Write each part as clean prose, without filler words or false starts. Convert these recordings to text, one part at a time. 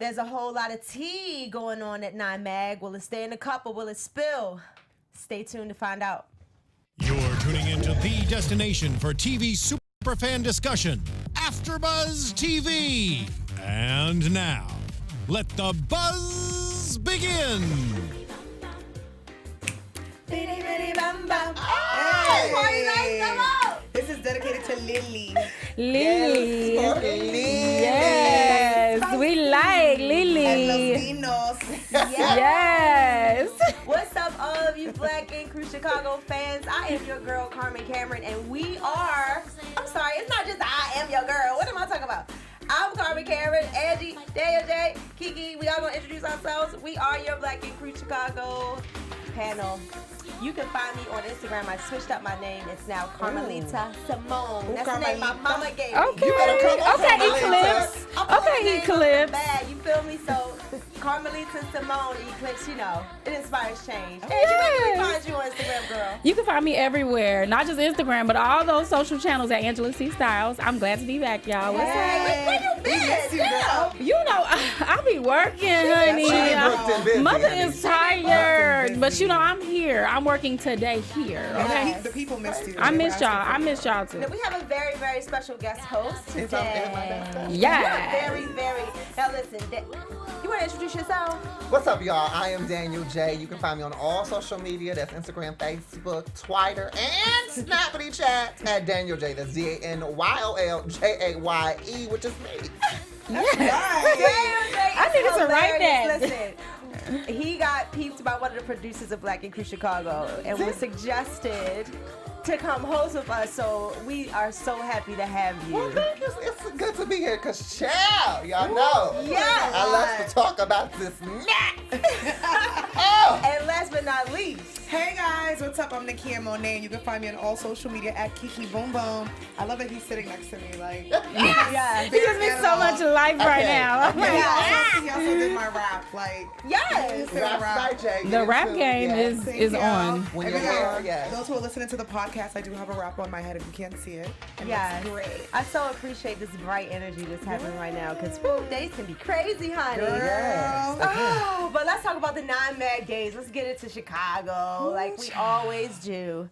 There's a whole lot of tea going on at 9 Mag. Will it stay in the cup or will it spill? Stay tuned to find out. You're tuning into the destination for TV superfan discussion, AfterBuzz TV. And now, let the buzz begin. This is dedicated to Lily. Lily. Yes, Yes, we like Lily. and los vinos. Yes. What's up, all of you Black and Crew Chicago fans? I am your girl, Carmen Cameron, and we are, I'm sorry, it's not just I am your girl. What am I talking about? I'm Carmen Cameron, Angie, Danyol Jaye, Kiki. We all gonna introduce ourselves. We are your Black and Crew Chicago panel. You can find me on Instagram. I switched up my name. It's now Carmelita Simone. That's the name my mama gave me. Okay. You better come on, Okay, Carmelita. Eclipse. I'm putting Okay, names on Eclipse. the bag, you feel me? So, Carmelita Simone, Eclipse, you know, it inspires change. Angie, where can we find you on Instagram, girl? You can find me everywhere, not just Instagram, but all those social channels at Angela C. Styles. I'm glad to be back, y'all. What's up? Where you been? We miss you, Girl. girl. You know, I be working, honey. She be booked and busy, Mother honey. is tired, busy. but you know, I'm here. I'm working today here. Okay. Yes. The people missed you. I They missed were y'all. asking I for missed y'all too. Now, we have a very, very special guest host Is today. my best friend? Yeah. Very, very. Now, listen, you want to introduce yourself? What's up, y'all? I am Danyol Jaye. You can find me on all social media. That's Instagram, Facebook, Twitter, and Snappity Chat at Danyol Jaye. That's DanyolJaye, which is me. I needed to write that. Listen, he got peeped by one of the producers of Black and Crew Chicago and was suggested to come host with us. So we are so happy to have you. Well, thank you. It's good to be here because, child, y'all know. Yes. I love to talk about this neck. Oh. And last but not least, Hey guys, what's up? I'm Nakia Richards. You can find me on all social media at Kiki Boom Boom. I love that he's sitting next to me. Like, yes, He gives me so much life right now. I'm like, he also did my rap. Like, yes. Rap night, Jay. the You rap too. game Yes. thank is you. on. When And you're we here, are- yes. Those who are listening to the podcast, I do have a rap on my head if you can't see it. And Yes. that's great. I so appreciate this bright energy that's happening right now because days can be crazy, honey. Girl. Oh, but let's talk about the 9 Mag days. Let's get into Chicago like we always do.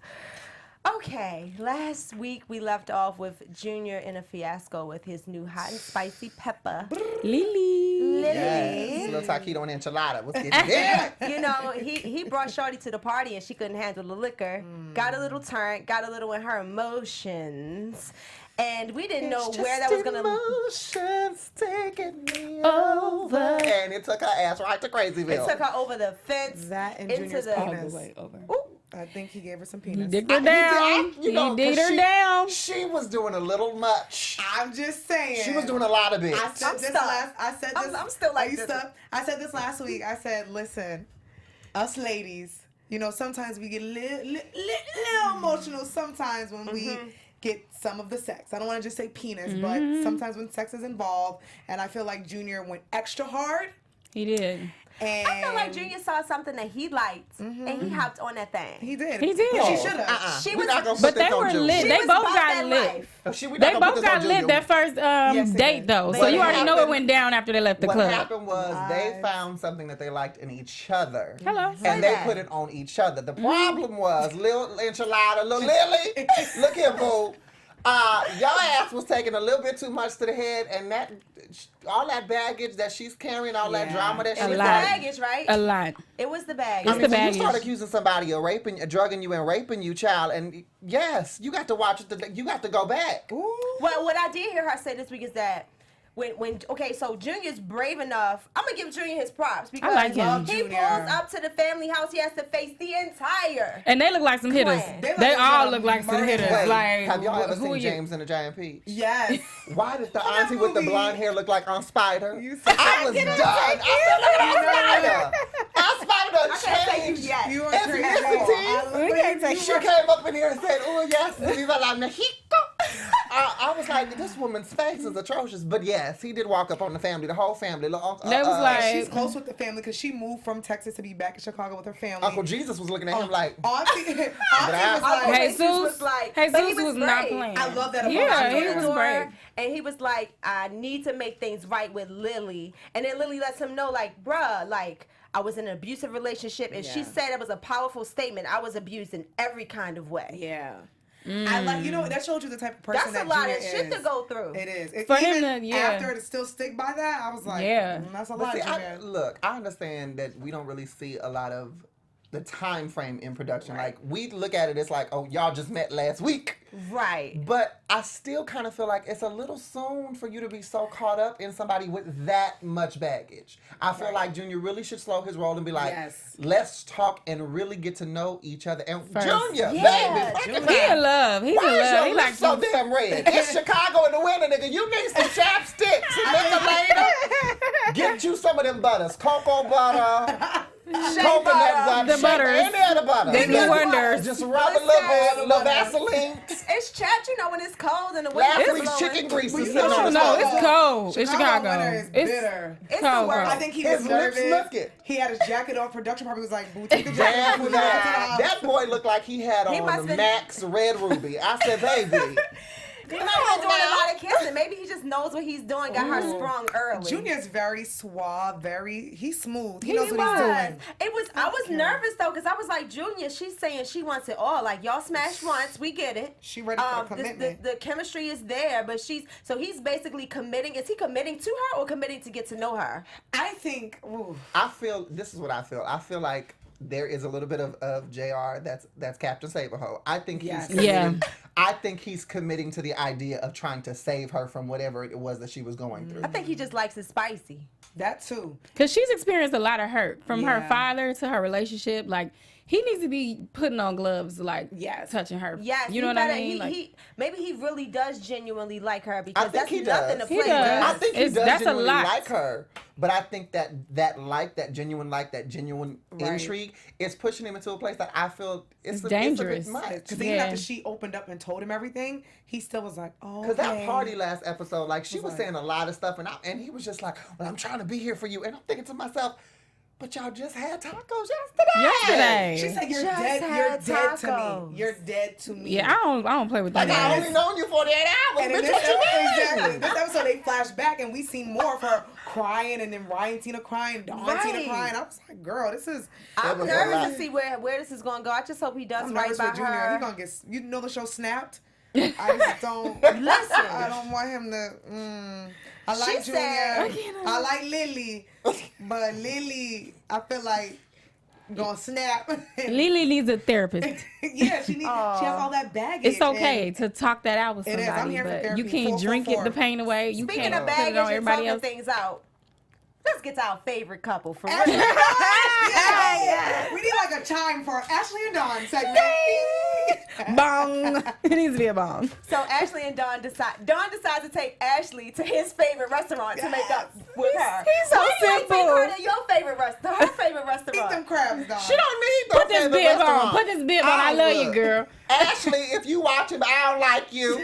Okay, last week we left off with Junior in a fiasco with his new hot and spicy pepper. Lily. Yes. Little taquito and enchilada. Let's get you there. You know, he brought Shorty to the party and she couldn't handle the liquor. Got a little turned, got a little in her emotions. And we didn't know where that was gonna Emotions taking me Over. And it took her ass right to Crazyville. It took her over the fence That and into Junior's the penis. Over. Ooh. I think he gave her some He penis. digged her down. You know, He digged 'cause her down. She was doing a little much. I'm just saying. She was doing a lot of it. I said I'm this stuck. last. I said this. I'm still like Are you this. stuck? I said this last week. I said, listen, us ladies, you know, sometimes we get little emotional. Sometimes when we get some of the sex. I don't want to just say penis, but sometimes when sex is involved, and I feel like Junior went extra hard. He did. And I feel like Junior saw something that he liked and he hopped on that thing. he did. He did. She Oh, should have. She We're was- not gonna put But this they on were Junior. lit. She They was both about got that lit. life. We're not They gonna put both this got on lit Junior. that first Yes, they date did. though. So What you already know happened- it went down after they left the What club. happened was they Lies. found something that they liked in each other. Hello. And they put it on each other. The problem was, little enchilada, little Lily, look here, boo. Your ass was taking a little bit too much to the head, and that all that baggage that she's carrying, all that Yeah. drama that It she's was the lot. baggage, right? A lot. It was the baggage. It's I the mean, when you baggage. start accusing somebody of raping, drugging you, and raping you, child, and yes, you got to watch it. You got to go back. Ooh. Well, what I did hear her say this week is that okay, so Junior's brave enough. I'm gonna give Junior his props because like him. he Junior. pulls up to the family house. He has to face the entire. And they look like some hitters. Clan. They all gonna look like some murder hitters. them. Wait, Like, have y'all ever who seen are you? James and the Giant Peach? Yes. Why did the that auntie with the movie? blonde hair look like Aunt Spider? You said- I was done. I said, look at Aunt Spider. Aunt Spider done I can't take you changed. yet. You are It's crazy. ethnicity. We can't take She came up in here and said, "Oh yes, viva la Mexico." I was like, this woman's face is atrocious. But yes, he did walk up on the family, the whole family. That was like- She's close with the family because she moved from Texas to be back in Chicago with her family. Uncle Jesus was looking at him like, Auntie was I- like, Jesus was like, but he was not brave. playing. I love that about Yeah, Junior. he was brave. and he was like, I need to make things right with Lily. And then Lily lets him know, like, bruh, like, I was in an abusive relationship, and she said it was a powerful statement. I was abused in every kind of way. Yeah. I like, you know, that shows you the type of person that's that a lot Junior of shit is. to go through. It is. For Even him to, after to still stick by that, I was like, that's a lot, Junior. Look, I understand that we don't really see a lot of the time frame in production. Like, we look at it as like, oh, y'all just met last week. Right. But I still kind of feel like it's a little soon for you to be so caught up in somebody with that much baggage. I feel like Junior really should slow his roll and be like, let's talk and really get to know each other. And Junior, baby, he in love. He's in love. He like so damn red. It's Chicago in the winter, nigga. You need some chapstick. Nigga later. Get you some of them butters. Cocoa butter. Coconut butter. The butters. Any other butter. They do wonders. Just rub a little bit, little Vaseline. It's chat, you know, when it's cold and the wind Last is week's blowing. chicken grease is No, sitting on the it's cold. It's Chicago. Winter is bitter. It's cold, the worst. I think he was His lips nervous. look it. He had his jacket on. Production probably was like, boo, take the Damn, jacket. that boy looked like he had He on must the been- Max Red Ruby. I said, baby. He might have been doing a lot of kissing. Maybe he just knows what he's doing. Got her sprung early. Junior's very suave, he's smooth. He He knows what was. he's doing. It was. I was nervous though, because I was like, Junior, she's saying she wants it all. Like, y'all smashed once, we get it. She ready for the commitment. The chemistry is there, but he's basically committing. Is he committing to her or committing to get to know her? I think. Ooh. This is what I feel. I feel like there is a little bit of JR that's Captain Saberho. I think he's committing. I think he's committing to the idea of trying to save her from whatever it was that she was going through. I think he just likes it spicy. That too. Because she's experienced a lot of hurt from her father to her relationship. Like, he needs to be putting on gloves, like, touching her. Yes, you know what I mean? Maybe he really does genuinely like her, because I think that's he nothing does. to He play does. with. I think he does That's a genuinely lot. like her, but I think that genuine intrigue is pushing him into a place that I feel it's dangerous. It's a bit much. Because even after she opened up and told him everything, he still was like, oh. Because that party last episode, like, she was saying a lot of stuff, and he was just like, well, I'm trying to be here for you. And I'm thinking to myself, but y'all just had tacos yesterday. She said, you're dead to me. You're dead to me. Yeah, I don't play with that. Like, I only known you 48 hours. And in Bitch, what you mean? this episode, they flashed back and we seen more of her crying, and then Ryan Tina crying, Dawn Tina crying. I was like, girl, this is. I'm nervous to see where this is going to go. I just hope he does right by Junior. her. He gonna get. You know the show Snapped. I just don't. Listen. I don't want him to. I like She Junior. said- I like Lily, but Lily, I feel like gonna snap. Lily needs a therapist. Yeah, she has all that baggage. It's okay to talk that out with It is. I'm somebody, here for but therapy. you can't drink it, the pain away. You Speaking can't of put baggage it on and everybody talking else. things out, let's get to our favorite couple for real. Yeah. We need like a chime for Ashley and Dawn segment. Bong. It needs to be a bong. So Ashley and Dawn decides to take Ashley to his favorite restaurant to make up with her. He's so Why do you simple. take her to your favorite restaurant? Her favorite Eat restaurant. them crabs, Dawn. She don't need no Put this favorite bib on. restaurant. Put this bib on. I love you, girl. Ashley, if you watching, I don't like you.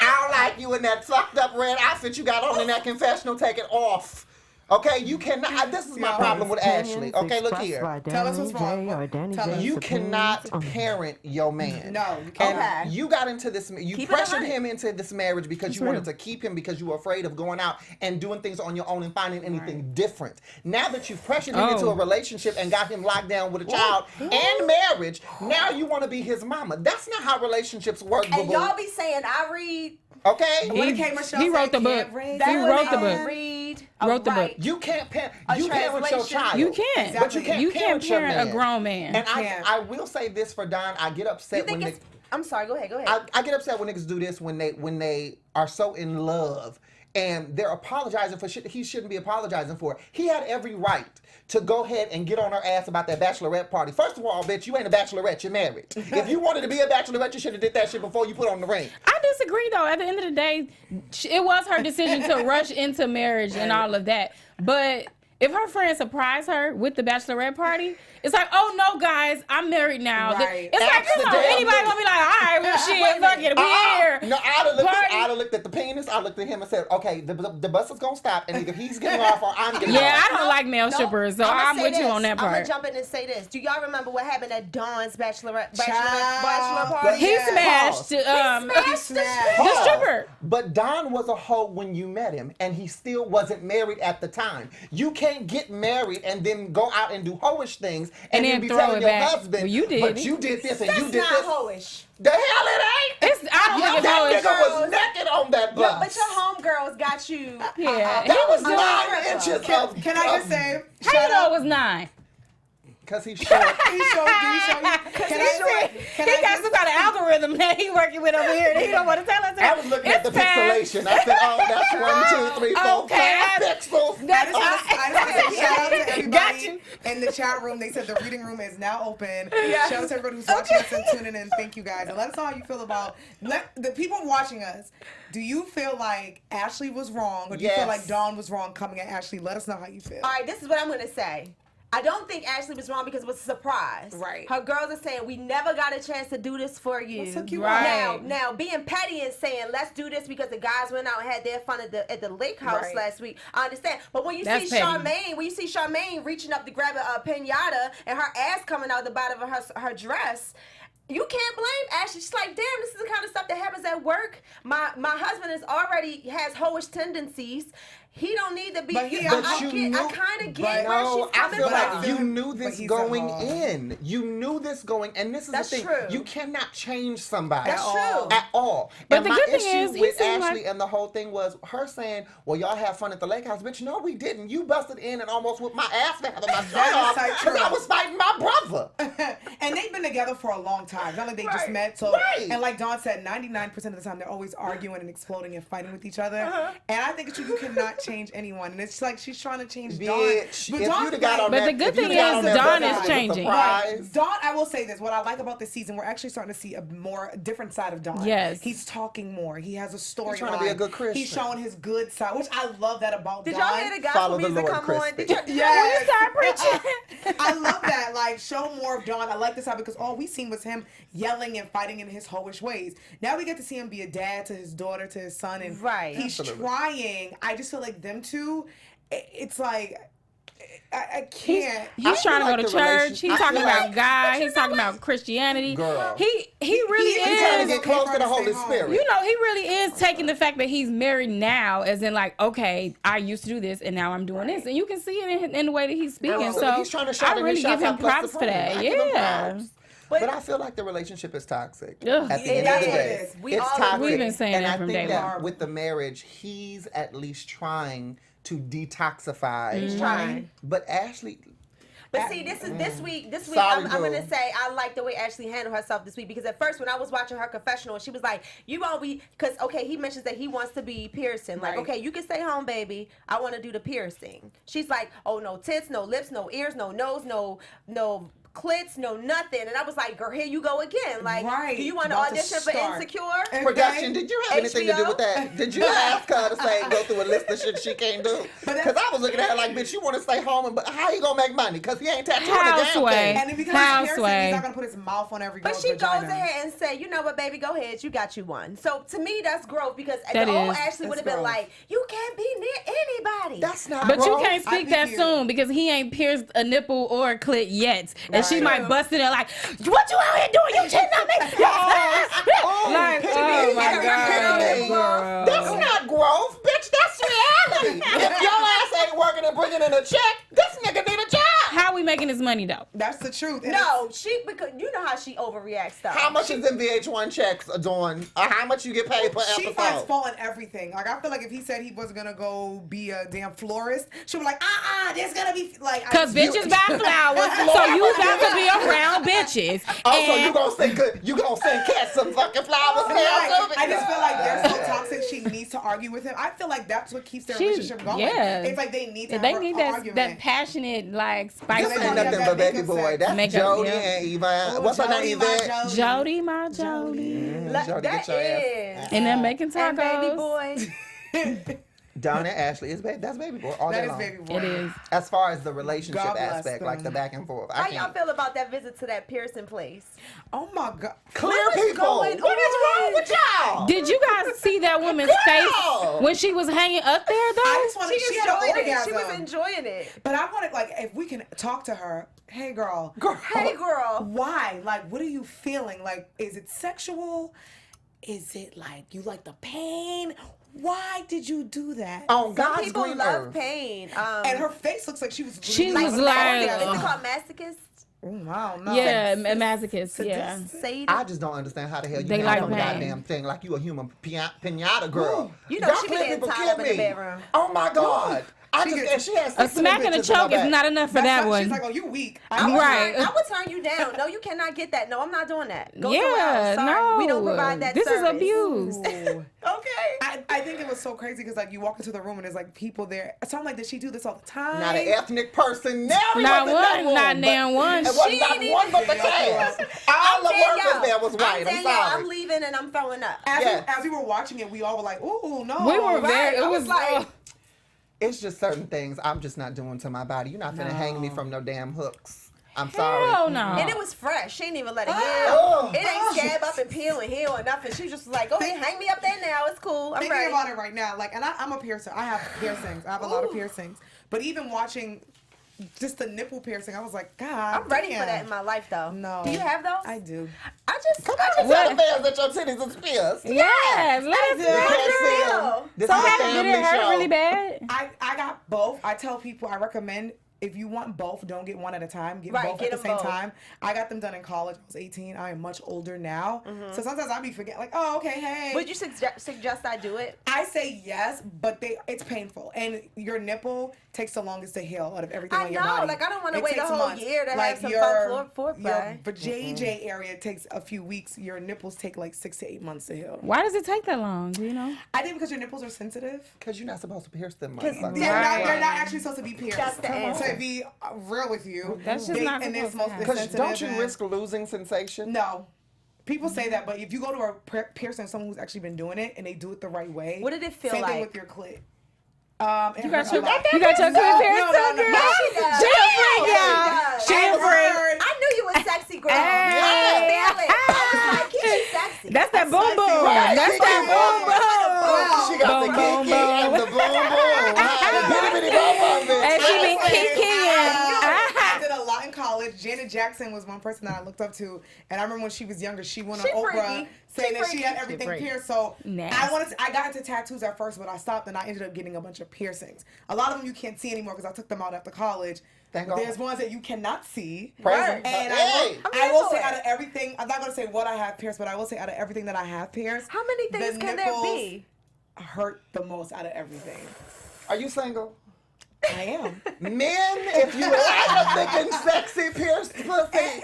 I don't like you in that fucked up red outfit you got on in that confessional. Take it off. Okay, you cannot. This is my problem with Ashley. Okay, look here. Tell us what's wrong. Tell us. You cannot parent your man. No, you can't. And you got into this. You Keep it pressured 100. him into this marriage because you wanted to keep him because you were afraid of going out and doing things on your own and finding anything different. Now that you've pressured him into a relationship and got him locked down with a child and marriage, now you want to be his mama. That's not how relationships work, And boo-boo. y'all be saying, I read. Okay? He wrote the book. He wrote the book. Read. Wrote the book. You can't parent. A You parent your translation. child. You can't. But you can't You can't parent your parent a man. grown man. And I will say this for Don. I get You upset when think they. it's... I'm sorry, go ahead. I get upset when niggas do this when they are so in love and they're apologizing for shit he shouldn't be apologizing for. He had every right to go ahead and get on her ass about that bachelorette party. First of all, bitch, you ain't a bachelorette, you're married. If you wanted to be a bachelorette, you should have did that shit before you put on the ring. I disagree, though. At the end of the day, it was her decision to rush into marriage and all of that. But if her friend surprised her with the bachelorette party, it's like, oh no, guys, I'm married now. Right. It's like, come on, anybody gonna be like, all right, well, shit, fuck it, we here. No, I'd have looked at the penis. I looked at him and said, okay, the bus is going to stop, and either he's getting off or I'm getting Yeah, off. I don't like male strippers, so I'm with you on that I'm part. gonna jump in and say this. Do y'all remember what happened at Dawn's bachelor party? He smashed He smashed the stripper. But Don was a hoe when you met him, and he still wasn't married at the time. You can't get married and then go out and do hoish things and then be throw telling it your back. husband, Well, you did but it. you did this and That's you did not this. hoish. The hell it ain't. I don't think it's That hoish. nigga was naked on that bus. Yeah, but your homegirls got you. Yeah, he That was was doing 9 inches of. Can I just say, How you know it was 9? Because he's short. He showed He got some kind of algorithm that he working with over here that he don't want to tell us. I was looking at the pixelation. I said, oh, that's 1, 2, 3, 4, Okay. 5 pixels. I just want to say shout out to everybody Got you. in the chat room. They said the reading room is now open. Shout out to everybody who's watching us and tuning in. Thank you guys. And let us know how you feel about the people watching us. Do you feel like Ashley was wrong, or do you feel like Dawn was wrong coming at Ashley? Let us know how you feel. All right, this is what I'm gonna say. I don't think Ashley was wrong because it was a surprise. Right. Her girls are saying, we never got a chance to do this for you. What took you Right. Now being petty and saying, let's do this because the guys went out and had their fun at the lake house last week. I understand. But when you That's see petty. Charmaine reaching up to grab a pinata and her ass coming out the bottom of her dress, you can't blame Ashley. She's like, damn, this is the kind of stuff that happens at work. My husband has hoish tendencies. He don't need to be. But he- I kind of get where she's No, I coming feel from. like you knew this he's going a hoe. in. You knew this going, and this is That's the thing. true. You cannot change somebody. That's true. At all. But And the my good thing issue is, he with seemed Ashley like- and the whole thing was her saying, well, y'all have fun at the lake house. Bitch, no, we didn't. You busted in and almost whipped my ass for having my shirt That is off so because I true. was fighting my brother. And they've been together for a long time. Not like they just Right. met. So, Right. and like Dawn said, 99% of the time they're always arguing and exploding and fighting with each other. And I think it's true. You cannot change anyone. And it's like she's trying to change Dawn. Bitch, But if Dawn's you'd have got on But that, the good if you'd thing have got is on that Dawn bus, is it was a changing. surprise. Dawn, I will say this. What I like about this season, we're actually starting to see a different side of Dawn. Yes. He's talking more. He has a story. He's trying to be a good Christian. He's showing his good side, which I love that about Did Dawn. y'all hear the Follow gospel the music Lord, come on? Crispy. Did y'all Yes. start preaching? I love that. Like, show more of Dawn. I like this side because all we seen was him yelling and fighting in his hoish ways. Now we get to see him be a dad to his daughter, to his son, and Right. he's Absolutely. trying. I just feel like them two, it's like, I can't. He's trying to like go to the church. relation- He's I talking feel about like- God. He's talking about Christianity. Girl. He really He's He's trying to is. get close to the Holy Stay home. Spirit. You know, he really is taking the fact that he's married now, as in like, okay, I used to do this and now I'm doing this, and you can see it in the way that he's speaking. Absolutely. So He's trying to shout I in really his give shots him out plus props the for that. praise. I give him Yeah. props. But I feel like the relationship is toxic. Ugh. At the It end of the is. day, We it's all toxic. agree. We've been saying and that I from think day that one. with the marriage, he's at least trying to detoxify. He's trying. But Ashley, But see, this week, Sorry, I'm gonna boo. say I like the way Ashley handled herself this week because at first when I was watching her confessional, she was like, "You won't be," because okay, he mentions that he wants to be piercing. Like, Right. okay, you can stay home, baby. I want to do the piercing. She's like, "Oh, no tits, no lips, no ears, no nose, no clits, no nothing." And I was like, "Girl, here you go again. Like, Right. do you want to About to audition for start. Insecure?" And production, did you have anything to do HBO? with that? Did you ask her to say go through a list of shit she can't do? But Because that's- I was looking at her like, bitch, you want to stay home, but how you gonna make money? Because he ain't tattooing the damn Houseway. thing. And because he's piercing, Houseway. he's not gonna put his mouth on every But girl's she vagina. goes ahead and say, "You know what, baby, go ahead. You got you one." So to me, that's growth because That the old is. Ashley would have been growth. like, "You can't be near anybody." That's not But you growth. can't speak that soon because he ain't pierced a nipple or a clit yet. And she Right. might bust in there like, "What you out here doing? You cheating on me?" Like, pity oh me, my pity God, me. girl. That's not growth, bitch. That's reality. If your ass ain't working and bringing in a check, this nigga need a job. How we making this money though? That's the truth. And No, because you know how she overreacts stuff. How much is them VH1 checks doing? Or how much you get paid per she finds episode? fault in everything. Like, I feel like if he said he wasn't gonna go be a damn florist, she'll be like, there's gonna be like. Cause bitches buy flowers, so you got to be around bitches. Also, And- you gonna sing good? You gonna sing Cat some fucking flowers now? Like, I just feel like they're so toxic. She needs to argue with him. I feel like that's what keeps their relationship going. yeah. It's like they need to. They have need an that argument. passionate like This spice. They ain't probably nothing have but that baby makeup boy. set. That's Makeup, Jody yeah. and Yvonne. Oh, What's her Jody, name? my Yvette? Jody. Jody, my Jody. Jody, that get your ass. is. And then making tacos. And baby boy. Donna Ashley that's baby boy. All That day is long. baby boy. It is. As far as the relationship God bless aspect, like the them. back and forth. How y'all feel about that visit to that piercing place? Oh my God. Clear What is people. going What is wrong on? with y'all? Did you guys see that woman's face when she was hanging up there, though? I just wanted, she had an enjoyed it. orgasm. She was enjoying it. But I wanted, like, if we can talk to her. Hey, girl. Hey, girl. Why? Like, what are you feeling? Like, is it sexual? Is it like you like the pain? Why did you do that? On God's People green love earth. pain. And her face looks like she was. She really was Is like- it called masochist? I don't know. Yeah, masochist. Yeah. Sadist? I just don't understand how the hell you They have like some pain. goddamn thing like you a human pinata girl. You know Y'all she be clear getting people tied kill up in the me. bedroom. Oh my God. She has A smack and a choke is not enough for that She's one. like, oh, you weak. Right. I would turn you down. No, you cannot get that. No, I'm not doing that. Go Yeah, somewhere else. Sorry. no. We don't provide that This service. is abuse. Okay. I think it was so crazy because like you walk into the room and there's like people there. So I'm like, did she do this all the time? Not an ethnic person. Nary Not was in that one, room, not but- damn one. It wasn't She not didn't one but the even- cast. All the workers there was white. I'm Danyol, I'm sorry. leaving and I'm throwing up. As we were watching it, we all were like, ooh, no. We were Right. very. It I was was like- like. It's just certain things I'm just not doing to my body. You're not finna hang me from no damn hooks. I'm sorry. Hell no. And it was fresh. She didn't even let it Oh. heal. It ain't scab up and peel and heal or nothing. She just was like, go ahead, hang me up there now. It's cool. I'm Thinking ready. about it right now, like, and I'm a piercer. I have piercings. I have a lot of piercings. But even watching just the nipple piercing, I was like, God, I'm ready for damn. that in my life, though. No. Do you have those? I do. I just Come on, tell the fans that your titties is pierced. Yes, let us You can't see know. them. This So is a did family it hurt show. really bad? I got both. I tell people I recommend if you want both, don't get one at a time. Get Right, both get at the them same both. time. I got them done in college. I was 18. I am much older now. So sometimes I be forgetting, like, oh, okay, hey. Would you suggest I do it? I say yes, but it's painful. And your nipple takes the longest to heal out of everything I on your know, body. like, I don't wanna It wait a takes whole months. year to have Like some your fun foreplay. vajayjay area takes a few weeks. Your nipples take like 6 to 8 months to heal. Why does it take that long? Do you know? I think because your nipples are sensitive. Because you're not supposed to pierce them. They're motherfuckers. they're not actually supposed to be pierced. That's the answer. To be real with you. That's just not and they're supposed to supposed to be Because sensitive. don't you and- risk losing sensation? No. People say that, but if you go to a piercing, someone who's actually been doing it and they do it the right way. What did it feel same like? thing with your clit. You got your clit pierced, no, girl? She does. She a freak, She y'all. does. She a freak. I knew you was sexy, girl. Hey. I could feel it. I was like, she's sexy. That's that boom boom. Right. That's She that got boom boom. She got Boom, the boom, kiki and the boom boom. Bitty bitty bum bum bitch. And she be I kikiing. did a lot in college. Janet Jackson was one person that I looked up to, and I remember when she was younger, she went on She Oprah freaky. saying She that she had freaky. everything freaky. pierced. So Nasty. I got into tattoos at first, but I stopped and I ended up getting a bunch of piercings. A lot of them you can't see anymore because I took them out after college. Thank There's God. ones that you cannot see. Praise Right. him. And Hey. I will into say it. out of everything, I'm not going to say what I have pierced, but I will say out of everything that I have pierced, How many things the can there nipples be? hurt the most out of everything. Are you single? I am. Men, if you like a thick and sexy pierced pussy,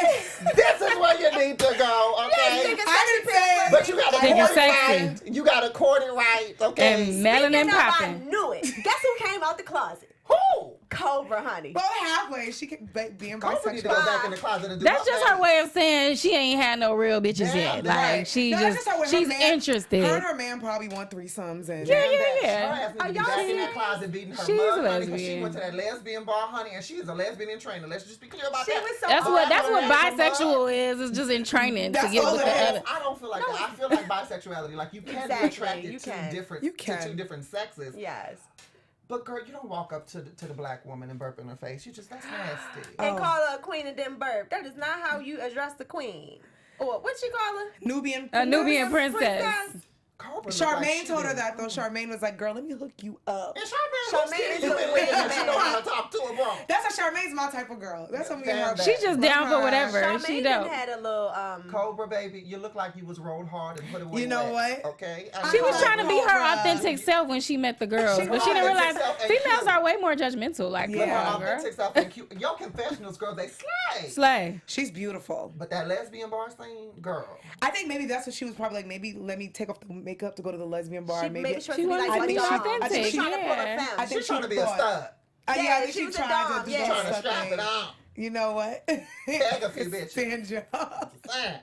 this is where you need to go, okay? I didn't say But you gotta Thick and court it sexy. right. You gotta court it right, okay? And melanin Speaking of, I popping. knew it. Guess who came out the closet? Who? Cobra, honey. Well, halfway. She could be in Cobra need to go bisexual. back in the closet and do That's her just thing. her way of saying she ain't had no real bitches Yeah, yet. right. Like she No, that's just her with her she's man. interested. Her and her man probably want threesomes and Yeah, Damn that. yeah. Her ass need to be Are back y'all in that serious? closet beating her She's mud, a honey, 'cause she lesbian. went to that lesbian bar, honey, and she is a lesbian in training. Let's just be clear about She that. was so That's hard. what That's bisexual is. It's just in training to That's get all with it the is. other. I don't feel like that. I feel like bisexuality, like you can Exactly, be attracted you to can. different You to can. two different sexes. Yes. But girl, you don't walk up to the black woman and burp in her face. You just that's nasty. And call her a queen and then burp. That is not how you address the queen. Or what she call her? Nubian. A Nubian princess. Cobra look Charmaine like told her she- that though. Charmaine was like, "Girl, let me hook you up." And Charmaine Charmaine is you a been weird living, she man. know how to talk to her, bro. That's how Charmaine's my type of girl. That's what me and her. Damn She just down for whatever. Charmaine She done don't. had a little Cobra, baby, you look like you was rolled hard and put away. You know wet, what? Okay. She was trying to be her Cobra. authentic self when she met the girls, She but she didn't was realize authentic self and females cute. are way more judgmental. Like, Yeah. come on, girl. authentic stuff and cute. Your confessionals, girl, they slay. Slay. She's beautiful. But that lesbian bar scene, girl. I think maybe that's what she was probably like. Maybe let me take off the makeup to go to the lesbian bar. She maybe made sure She to be wanted like to a be dom. authentic, She was trying to pull yeah. a femme. I think She's trying to be a thought- stud. Yeah, I Yeah, think she she was a tried dom, to yeah. do Trying to that strap thing. it on. You know what? Tag a few bitches. Sandra. Saying.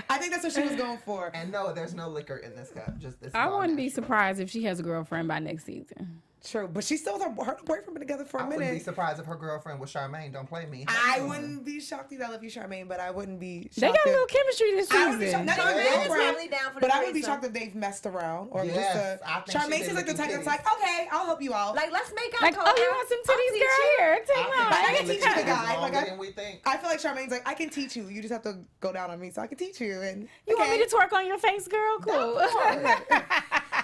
I think that's what she was going for. And no, there's no liquor in this cup. Just this. I wouldn't be surprised if she has a girlfriend by next season. True, but she's still with her boyfriend been together for a I minute. wouldn't be surprised if her girlfriend was Charmaine. Don't play me. I wouldn't be shocked either. I love you, Charmaine, but I wouldn't be shocked. They got a little chemistry this I would be shocked. season. Not even Charmaine is girlfriend, probably down for the but I would be threesome. shocked if they've messed around or Yes, just. I think Charmaine she's seems like the been type licking that's like, okay, I'll help you out. Like, let's make out. Like, Coco. oh, you want some I'll titties, teach girl? you. Here, take I mine. I think can teach she's you the guy. longer Like, than we think. I feel like Charmaine's like, I can teach you. You just have to go down on me, so I can teach you. And You want me to twerk on your face, girl? Cool.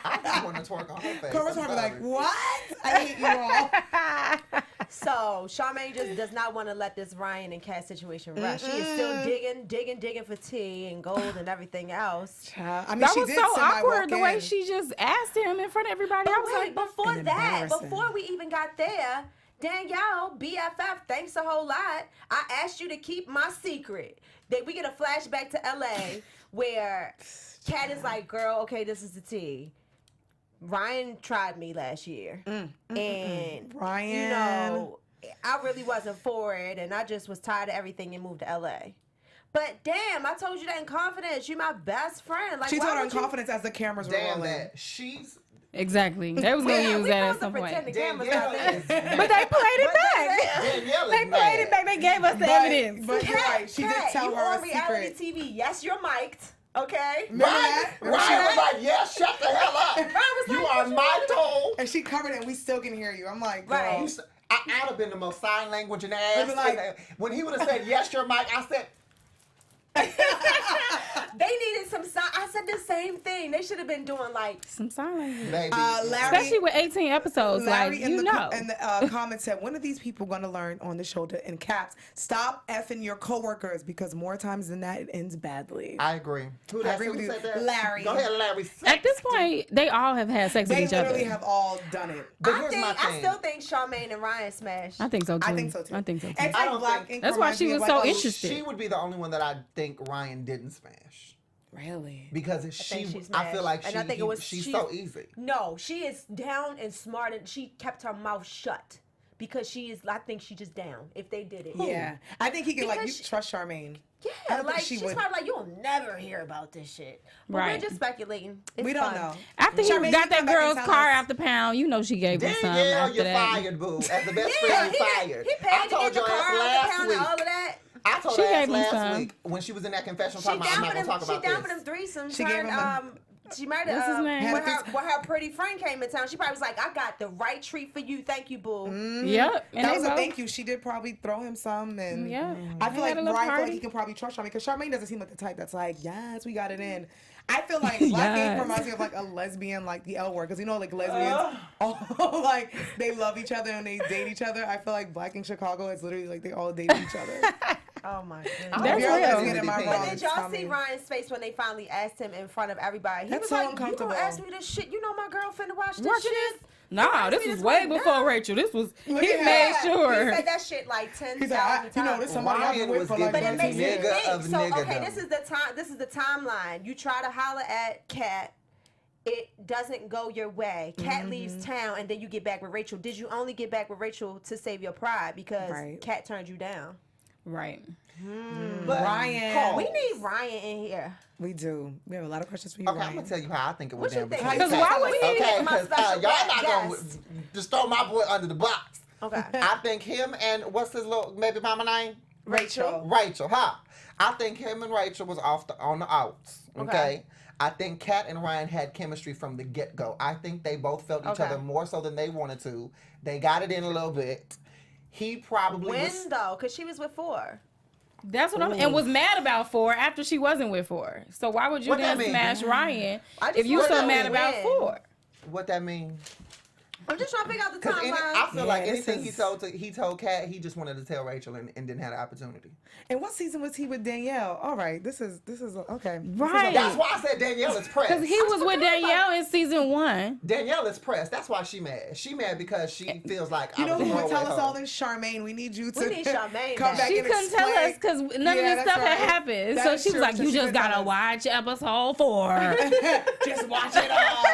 I just want to twerk on her face. Cora's I'm probably like, sorry. what? I hate you all. So Charmaine just does not want to let this Ryan and Kat situation rust. She is still digging for tea and gold and everything else. I mean, That she was did so semi-walk awkward the way in. she just asked him in front of everybody. I But was wait, like, before And that, embarrassing. before we even got there, Danyol, BFF, thanks a whole lot. I asked you to keep my secret. That we get a flashback to LA where Kat is like, girl, okay, this is the tea. Ryan tried me last year. And, Ryan. you know, I really wasn't for it. And I just was tired of everything and moved to LA. But damn, I told you that in confidence. You're my best friend. Like, She why told her in would you- confidence as the cameras were Damn rolling. that. She's. exactly. They was going to use we that at supposed to some point. pretend the cameras Danielle not there. is But they played it back. Danielle is They played it back. They gave us the evidence. But you're right. She did Kat, tell you her on a reality secret. TV. Yes, you're mic'd. Okay. Remember that? Remember she Ryan was was- like, yeah, shut the hell up. was You like, are what you my toll. And she covered it, and we still can hear you. I'm like, girl. Right. I'd have been the most sign language in the ass. be like- When he would have said, yes, you're Mike, I said, They needed some sign. I said the same thing. They should have been doing like. Some sign language. baby. Larry, Especially with 18 episodes. Larry like, in you the know. in the comments said, when are these people going to learn on the shoulder in caps? Stop effing your coworkers because more times than that it ends badly. I agree. Who I agree who with you. said that? Larry. Go ahead, Larry. At this point, they all have had sex with They each other. literally have all done it. But I here's think. my I thing. still think Charmaine and Ryan smashed. I think so too. I think so too. I think so too. It's I like don't Black think- Ink That's why reminds she me of was like, so oh, interested. She would be the only one that I think Ryan didn't smash. Really? Because think she I feel smashed. like And I think it was- she's she- so easy. No, she is down and smart, and she kept her mouth shut because she is. I think she just down. If they did it, Yeah. I think he can like you Because she- trust Charmaine. I Yeah, don't think like she she's would. probably like, you'll never hear about this shit. But Right. we're just speculating. It's We don't fun. know. After he Charmaine, got you that come back and girl's tell car us. out the pound, you know she gave him some Danielle, after you're that. fired, boo. As the best Yeah, friend, you fired. He I paid to told get the your car ass out the last pound week. and all of that. I told She her ass gave me last some. week when she was in that confessional She talking about, I'm down not for going them. to talk She about down for this. them threesomes. She gave him a- She might What's his have name? when her pretty friend came in town. She probably was like, "I got the right treat for you. Thank you, boo." Yep. And That they was a both- thank you. She did probably throw him some, and Yeah. I They feel like had a little Ryan feel like party. he can probably trust Charmaine because Charmaine doesn't seem like the type that's like, yes, we got it in. I feel like Black Ink Yes. reminds me of like a lesbian, like the L word, because you know, like lesbians, all like they love each other and they date each other. I feel like Black Ink Chicago is literally like they all date each other. Oh my goodness. That's If you're a real. lesbian, am I But wrong? But did y'all Tell see me. Ryan's face when they finally asked him in front of everybody? He That's was so like, uncomfortable. "You gonna ask me this shit? You know my girl finna watch this Watching shit." this? Nah, this was way before Rachel. This was he Yeah. made sure. He said that shit like He's like, 10,000 times. you know, this somebody I've been Ryan with was for like But giving it 13 makes me years. nigga think. of So okay, niggadom. this is the time. This is the timeline. You try to holler at Kat, it doesn't go your way. Kat leaves town, and then you get back with Rachel. Did you only get back with Rachel to save your pride because Right. Kat turned you down? Right. But Ryan. Paul, We need Ryan in here. We do. We have a lot of questions for you, Okay, I'm Ryan. gonna tell you how I think it What went you down. think? between Because Kat- why would he- Okay, My because special y'all not gonna guest. just throw my boy under the box. Okay. I think him and what's his little baby mama name? Rachel. Rachel, huh? I think him and Rachel was on the outs. Okay. Okay. I think Kat and Ryan had chemistry from the get go. I think they both felt each Okay. other more so than they wanted to. They got it in a little bit. He probably When was. though? Because she was with 4. That's what I'm and was mad about 4 after she wasn't with 4. So why would you What then that mean? smash Ryan I just if you want so to mad know about when. 4? What that mean? I'm just trying to figure out the Because timeline. I feel like Yeah, this anything is- he told Kat, he just wanted to tell Rachel and didn't have the opportunity. And what season was he with Danielle? All right, this is okay. Right. That's why I said Danielle is pressed. Because he was with Danielle in season 1. Danielle is pressed. That's why she mad. She mad because she feels like You know I was who the would tell way us all home. this? Charmaine. We need you to We need Charmaine come back. back She and couldn't tell us explain. because none Yeah, of this that's stuff had right. happened. That So is she was true. like, So you she just couldn't tell gotta us. watch episode 4. Just watch it all.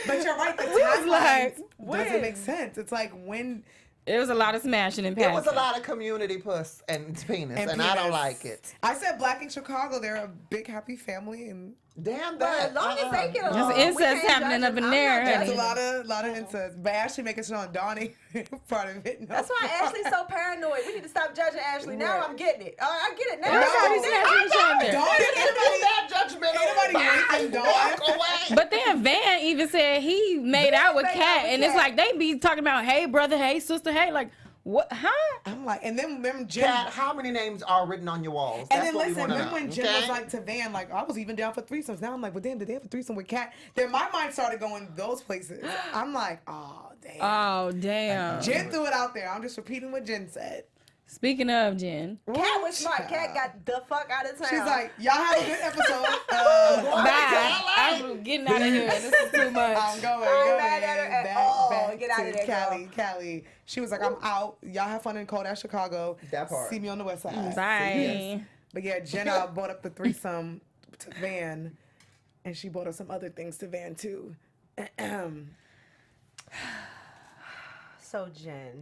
But you're right. The was like, timeline doesn't make sense. It's like when It was a lot of smashing and passing. It was a lot of community puss and penis, and I don't like it. I said Black in Chicago, they're a big happy family, and Damn But that. as long as they get along, Just incest we can't happening judge up in them. there, I'm not honey. that's a judging them. lot of incest. But Ashley making sure on Donnie part of it. No. That's why Ashley's so paranoid. We need to stop judging Ashley. Now Right. I'm getting it. I get it now. Everybody's No. smashing each other. Don't Anybody that judgmental. Anybody raping walk Dawn? away. But then Van even said he made out with made out Kat, with and it's Kat. like they be talking about, hey brother, hey sister, hey, like what? Huh? I'm like, and then remember Jen. Kat, how many names are written on your walls? And That's then what we listen, wanna remember know, when Jen okay? was like to Van, like, I was even down for threesomes. Now I'm like, well, damn, did they have a threesome with Kat? Then my mind started going those places. I'm like, oh, damn. Oh damn. Jen threw it out there. I'm just repeating what Jen said. Speaking of Jen, Cat was smart. Cat got the fuck out of town. She's like, y'all have a good episode. bye. I'm getting out of here. This is too much. I'm going. mad at her at all. Get out of there, girl. Callie. She was like, I'm out. Y'all have fun in cold ass Chicago. That part. See me on the west side. Bye. But yeah, Jenna brought up the threesome to Van, and she brought up some other things to Van too. So Jen.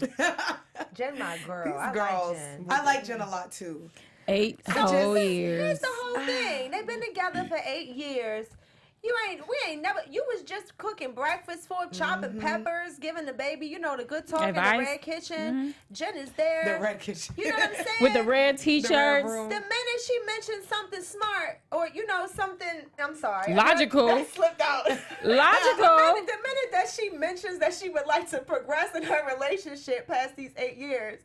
Jen my girl. These I girls, like Jen. I like Jen a lot too. 8 whole Here's years. the whole thing. They've been together for 8 years. We ain't never. You was just cooking breakfast for, chopping peppers, giving the baby, the good talk in the Advice. red kitchen. Jen is there. The red kitchen. You know what I'm saying? With the red t-shirts. room. The minute she mentioned something smart or something, I'm sorry, Logical. that slipped out. Logical. The minute that she mentions that she would like to progress in her relationship past these 8 years,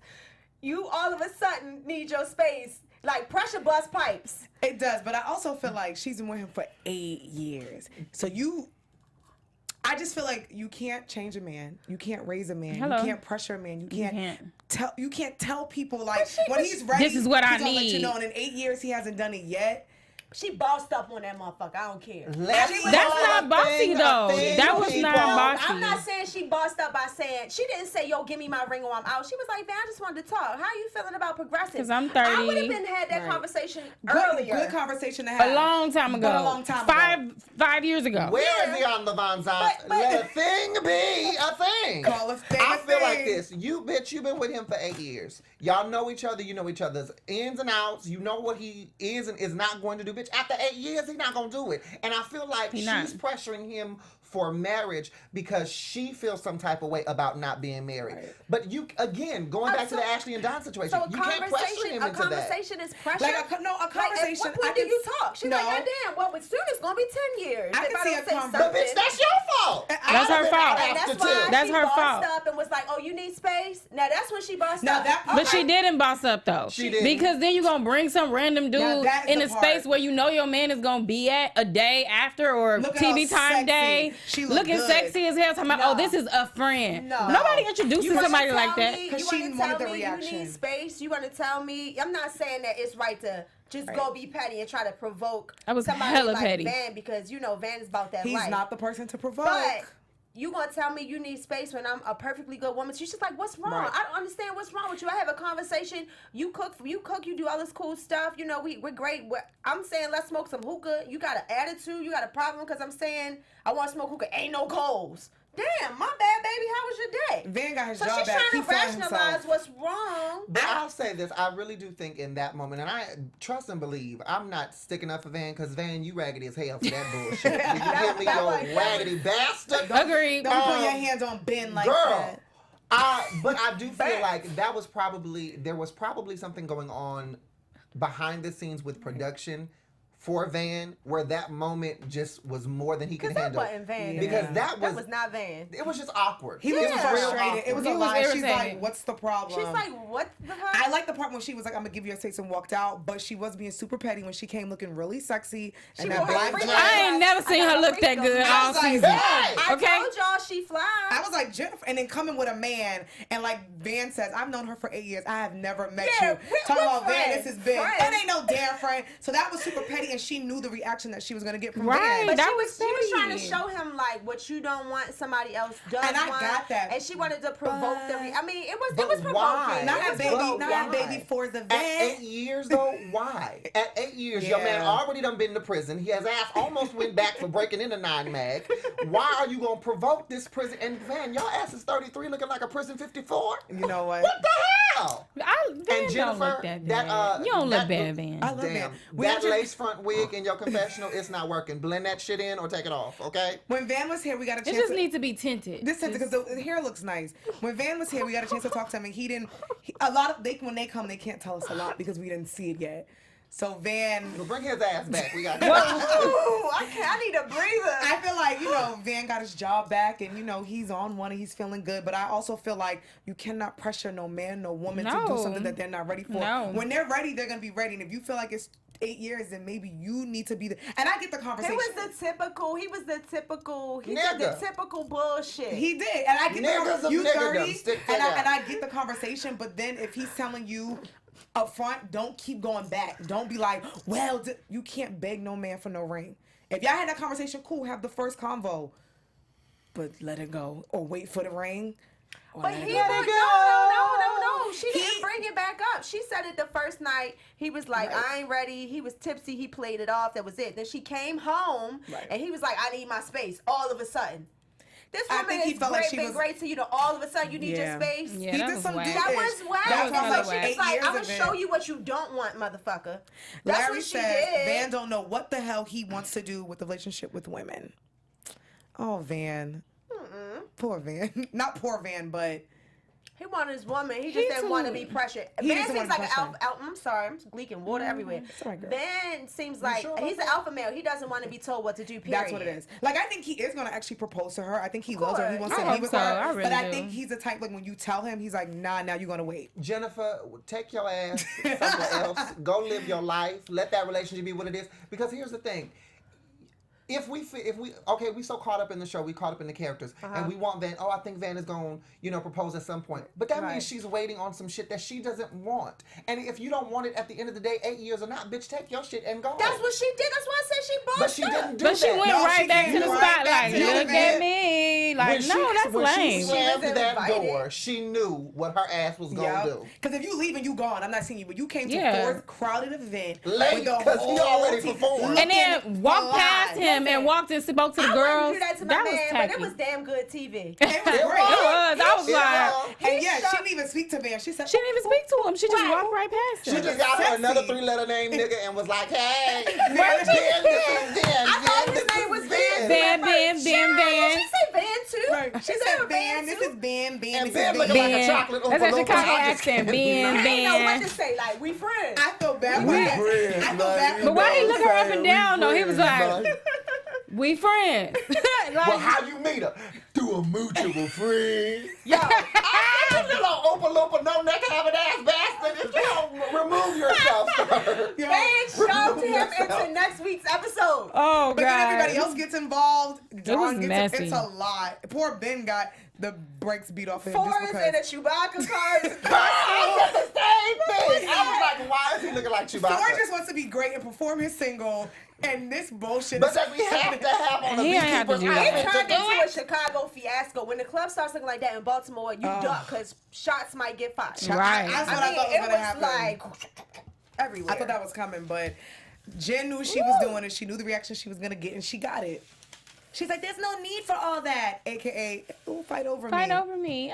you all of a sudden need your space. Like pressure bust pipes. It does, but I also feel like she's been with him for 8 years. So I just feel like you can't change a man. You can't raise a man. Hello. You can't pressure a man. You can't. can't tell people like when he's ready. This is what I he's gonna let need. you know, and in 8 years he hasn't done it yet. She bossed up on that motherfucker. I don't care. That's not bossy though. That was not bossy. I'm not saying she bossed up by saying, she didn't say, yo, give me my ring or I'm out. She was like, man, I just wanted to talk. How you feeling about progressing? 'Cause I'm 30. I would have been had that conversation Good, earlier. good conversation to have. A long time ago. But a long time ago. 5 years ago. Where is he on the Von Zant? But- Let a thing be a thing. Call a thing I a feel like thing. this. You've been with him for 8 years. Y'all know each other. You know each other's ins and outs. You know what he is and is not going to do. Bitch, after 8 years, he's not going to do it. And I feel like He she's not. pressuring him for marriage because she feels some type of way about not being married. Right. But you, again, going back to the Ashley and Don situation, So you can't pressure him a into that. conversation is pressure. Like a conversation. Like, at what point do you talk? She's like, God damn, well, soon it's gonna be 10 years. I if can I see don't a say conver- But something. bitch, that's your fault. That's her fault. And that's After why two. That's she her bossed fault. up and was like, oh, you need space? Now that's when she bossed Now up. that- But she didn't boss up though. She didn't. Because then you're gonna bring some random Now dude that's in the a part. space where you know your man is gonna be at a day after or Looking TV all time sexy. day. She look looking good. sexy as hell, talking about, No. oh, this is a friend. No. Nobody introduces You wanna somebody like tell that. me- 'Cause you she wanna wanted tell the me reaction. You need space. You want to tell me? I'm not saying that it's right to just go be petty and try to provoke I was somebody hella like petty. Van because Van is about that He's life. not the person to provoke. But you gonna tell me you need space when I'm a perfectly good woman? She's just like, what's wrong? Right. I don't understand what's wrong with you. I have a conversation. You cook. You do all this cool stuff. We're great. I'm saying let's smoke some hookah. You got an attitude. You got a problem because I'm saying I want to smoke hookah. Ain't no goals. Damn, my bad, baby. How was your day? Van got his So job she's back. trying He to found rationalize himself. what's wrong. But I'll say this, I really do think in that moment, and I trust and believe, I'm not sticking up for Van, because Van, you raggedy as hell for that bullshit. You hear me, you raggedy bastard? Agreed. Don't put your hands on Ben like Girl, that. but I do feel like there was probably something going on behind the scenes with production for Van, where that moment just was more than he could Because that handle. wasn't Van. Because Yeah. that That was not Van. it was just awkward. He was it was real frustrated. It was awkward. a He was lie. She's irritated. like, what's the problem? She's like, what the hell? I like the part when she was like, I'm gonna give you a taste and walked out, but she was being super petty when she came looking really sexy and that wore her black freaking dress. I ain't never seen her look that good I all was like, season. hey! I Okay. told y'all she flies. I was like, Jennifer, and then coming with a man, and like Van says, I've known her for 8 years. I have never met Yeah, you. we're Talking about Van, friends. this is big. Friends. That ain't no damn friend. So that was super petty, and she knew the reaction that she was gonna get from Right. Van. But That she was was trying to petty. show him like what you don't want somebody else does And I want. got that. And she wanted to provoke But- them. I mean, it was But provoking. why? Not It a was baby, provoking. not a why? baby for the At Van. 8 years though, why? At 8 years, your man Yeah. already done been to prison. His ass almost went back for breaking into 9 mag. Why are you gonna provoke this prison. And Van, your ass is 33, looking like a prison 54. You know what? What the hell? Van And don't look Jennifer, that that bad. You don't look bad, Van. I love Damn, Van. that lace front wig in your confessional, it's not working. Blend that shit in or take it off, okay? When Van was here, we got a It chance. just needs to be tinted. This is because the hair looks nice. When Van was here, we got a chance to talk to him, and he didn't. When they come, they can't tell us a lot because we didn't see it yet. So Van, Well, bring his ass back. We got Ooh, I need a breather. I feel like Van got his job back, and he's on one and he's feeling good. But I also feel like you cannot pressure no man, no woman to do No. something that they're not ready for. No. When they're ready, they're gonna be ready. And if you feel like it's 8 years, then maybe you need to be the. And I get the conversation. He was the typical bullshit. He did, and I get Niggas you of 30, niggerdom, stick and together. I get the conversation. But then if he's telling you up front, don't keep going back. Don't be like, well, you can't beg no man for no ring. If y'all had that conversation, cool, have the first convo, but let it go or wait for the ring. But he let was it go. no. She didn't bring it back up. She said it the first night. He was like, I ain't ready. He was tipsy. He played it off. That was it. Then she came home and he was like, I need my space. All of a sudden. This I woman think he is felt great, like she been was- great to you. All of a sudden, you need your space. Yeah, He that did was some whack. That was dick-ish. whack. That was kinda like whack. She's like, 8 I'm years gonna of show it. you what you don't want, motherfucker. That's Larry what she says did. Van don't know what the hell he wants to do with the relationship with women. Oh, Van. Poor Van. Not poor Van, but He wanted his woman. He just didn't want to be pressured. He Van doesn't seems wanna like be an alpha. I'm sorry, I'm leaking water everywhere. all right, girl. Van seems like sure he's about an alpha male. He doesn't want to be told what to do. Period. that's what it is. Like, I think he is going to actually propose to her. I think he loves her. He wants to I be hope with so. her. I really but I do. think he's the type, like, when you tell him, he's like, nah, now you're going to wait. Jennifer, take your ass somewhere else. Go live your life. Let that relationship be what it is. Because here's the thing. If we so caught up in the show, we caught up in the characters, and we want Van. Oh, I think Van is going, propose at some point. But that means she's waiting on some shit that she doesn't want. And if you don't want it at the end of the day, 8 years or not, bitch, take your shit and go. That's what she did. That's why I said she bossed But she up. didn't do But she that. went No, right she back to came the right back spotlight. to the Look event. at me. Like, no, that's when lame. she slammed She that wasn't door, invited. she knew what her ass was gonna do. Because if you leave and you gone, I'm not seeing you, but you came to Yeah. fourth crowded event. Late, with the 'cause he whole already team performed. And then walked past him and walked and spoke to the I girls. wouldn't do that to my That man, was but tacky. it was damn good TV. It was great. It was. I was It like, was. And yeah, shut- she didn't even speak to Van. She said, she didn't even speak to him. She just Wow. walked right past She him. just got her Sexy. another 3-letter name nigga and was like, hey, Van, Van, this is Van. I thought his this name is was Van. Van. Van. She said Van too. Right. She said, Van, this is Van, Van, And this Van is looking Van. like a chocolate That's a Oompa Loompa. Chicago I just accent. can't do Ben, that. I didn't know what Ben. to say. Like, we friends. I feel bad. We I friends, feel bad. But why he look her up and We down though? He was friends, like, we friends. Like, Well, how you meet her? Through a mutual friend. Yo, You little Oompa Loompa, no neck having ass bastard. If you don't remove yourself, sir. Yo, Van shoved him yourself. into next week's episode. oh But then everybody god. else gets involved. Dawn was gets messy. It's a lot. Poor Ben got the brakes beat off of him Forrest just and a because. Chewbacca card. I said the same thing. I was like, why is he looking like Chewbacca? Forrest just wants to be great and perform his single, and this bullshit. But is that we have to have on the He ain't have to beekeeper's do that. It outfit turned to do into a it. Chicago fiasco. When the club starts looking like that in Baltimore, you duck because shots might get fired. Right. That's what I I, mean, thought was it gonna was happen. like everywhere. I thought that was coming, but Jen knew she was doing it. She knew the reaction she was gonna get, and she got it. She's like, "There's no need for all that." AKA, "Ooh, fight over me." Fight over me.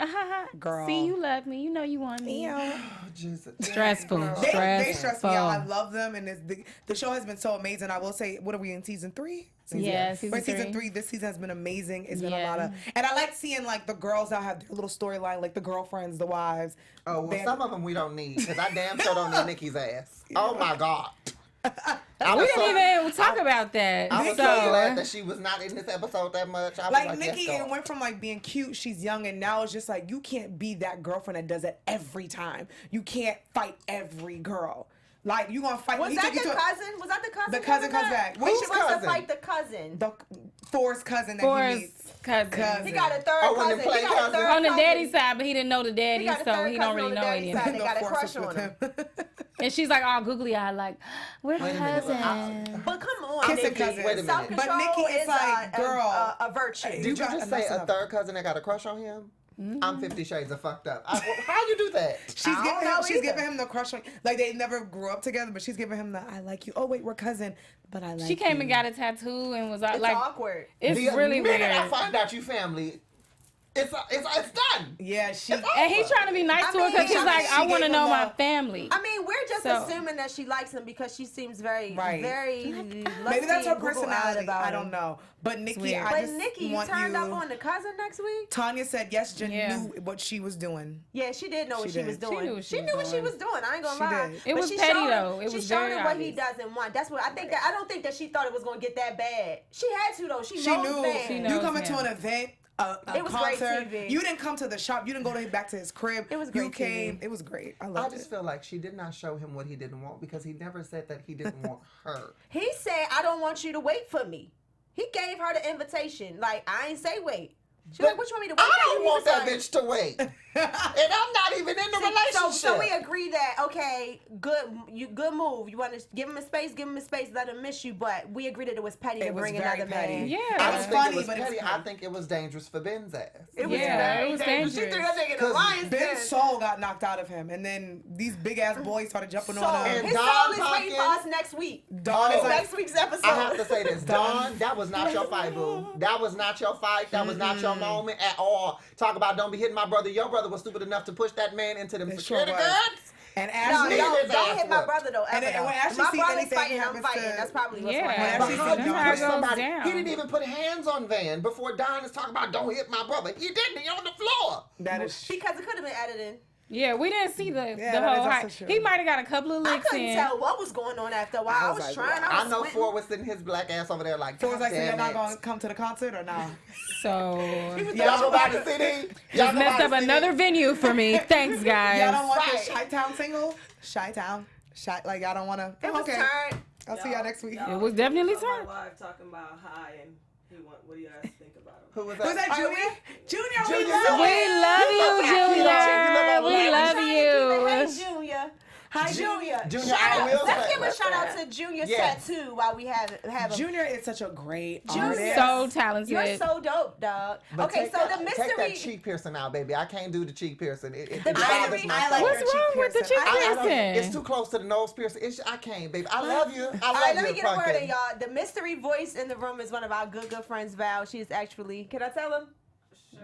Girl. See, you love me. You know you want me. Yeah. Jesus. Stressful. They stress me out. I Stressful. love them, and the show has been so amazing. I will say, what are we in season 3? Yeah, We're in season three. 3. This season has been amazing. It's been a Yeah. lot of, and I like seeing like the girls that have their little storyline, like the girlfriends, the wives. Oh, well, They- some of them we don't need, because I damn sure don't need Nikki's ass. Oh, my God. I We was didn't even talk about that. I was so glad that she was not in this episode that much. I was Like like, Nikki, yes, it go. went from like being cute, she's young, and now it's just like you can't be that girlfriend that does it every time. You can't fight every girl. Like you gonna fight. Was he that took you the to a- cousin? Was that the cousin? The cousin coming comes back. When she Whose wants to cousin? fight the cousin. the Forrest's cousin that he Forrest's meets. cousin. He got a third Oh, when cousin. they play He got a cousin? third On the cousin. daddy side, but he didn't know the daddy, got a so third he don't cousin really on the know daddy any. side. They got a Forrest crush was on with him. And she's like all googly eyed, like, we're Wait a minute, cousins. But come on, Kissing Nikki. cousins. Wait a minute. Self-control But Nikki is is like, girl, a virtue. Did you just say that's a enough. third cousin that got a crush on him? I'm 50 Shades of fucked up. How you do that? She's giving him the crush on, like they never grew up together, but she's giving him the I like you. Oh wait, we're cousin, but I like you. She came and got a tattoo and was It's like awkward. It's The really minute weird. I find out you family, it's done. Yeah, And he's trying to be nice to her because he's like, I want to know my family. I mean, we're just assuming that she likes him because she seems very, very maybe lusty that's her and Google-eyed personality. about I him. don't know. But Nikki, I But just Nikki, you want turned up on the cousin next week? Tanya said yes, Jen knew what she was doing. Yeah, she did know what she was doing. She knew what she was doing. I ain't gonna lie. It was petty though. It was she showed very him what he obvious. doesn't want. That's what I think. I don't think that she thought it was gonna get that bad. She had to though. She She knows knew. fans. You coming to an event, a It was great concert. TV. You didn't come to the shop. You didn't go back to his crib. It was You great came. TV. It was great. I I loved just it. feel like she did not show him what he didn't want because he never said that he didn't want her. He said, "I don't want you to wait for me." He gave her the invitation. Like I ain't say wait. She's like, "What you want me to wait I for?" don't want that bitch to wait. And I'm not even in the relationship. So we agree that okay, good move. You want to give him a space, let him miss you. But we agreed that it was petty to bring another man. Yeah. I It don't was think funny, it was but it was petty. I funny. think it was dangerous for Ben's ass. It was it was She dangerous. threw that nigga in the lion's den. Ben's soul got knocked out of him, and then these big ass boys started jumping on him. His Don soul is waiting for Hawkins- us next week. Dawn is like, Next week's episode. I have to say this, Dawn, that was not your fight, boo. That was not your fight. That was not your moment at all. Talk about don't be hitting my brother. Your brother was stupid enough to push that man into them It security sure was. guards. and No, Ashley, don't hit my brother though. And Ever, then when though. Ashley My see brother's anything fighting, I'm happens fighting. to- That's probably what's Yeah. going When on. Ashley How see do Dawn, you how it push goes somebody? down. He didn't even put hands on Van before Don is talking about don't hit my brother. He didn't. He on the floor. that is Because it could have been edited. Yeah, we didn't see the that whole is hype. also true. He might have got a couple of I licks couldn't in. tell what was going on after a while. I was like, trying. I was know squinting. Ford was sitting his black ass over there like, So it's like, so damn you're not it. going to come to the concert or not? So Y'all go buy the CD? just messed up another venue for me. Thanks, guys. Y'all don't want Right. the Chi-Town single? Chi-Town. Like, y'all don't want to? It was Okay. turned. I'll see y'all next week. It was definitely my turned. live talking about high and what do you guys think about him? Who was Who's that, that? Junior? Junior, we Junior, love We you. love you, Junior. We love Hey, you. Junior. Hi, Junior. Junior, Shout I out. will Let's say- give a shout out to Junior's Yes. tattoo while we have him. Junior is such a great Junior. artist. So talented. You're so dope, dog. But Okay, take so that, the Take that mystery. cheek piercing out, baby. I can't do the cheek piercing. It The bothers mystery- my I like soul. your What's cheek wrong with the piercing. cheek I don't- piercing? It's too close to the nose piercing. I can't, baby. I love you. I love All right, let you. me get a word fucking. in, y'all. The mystery voice in the room is one of our good friends, Val. She is actually, can I tell him?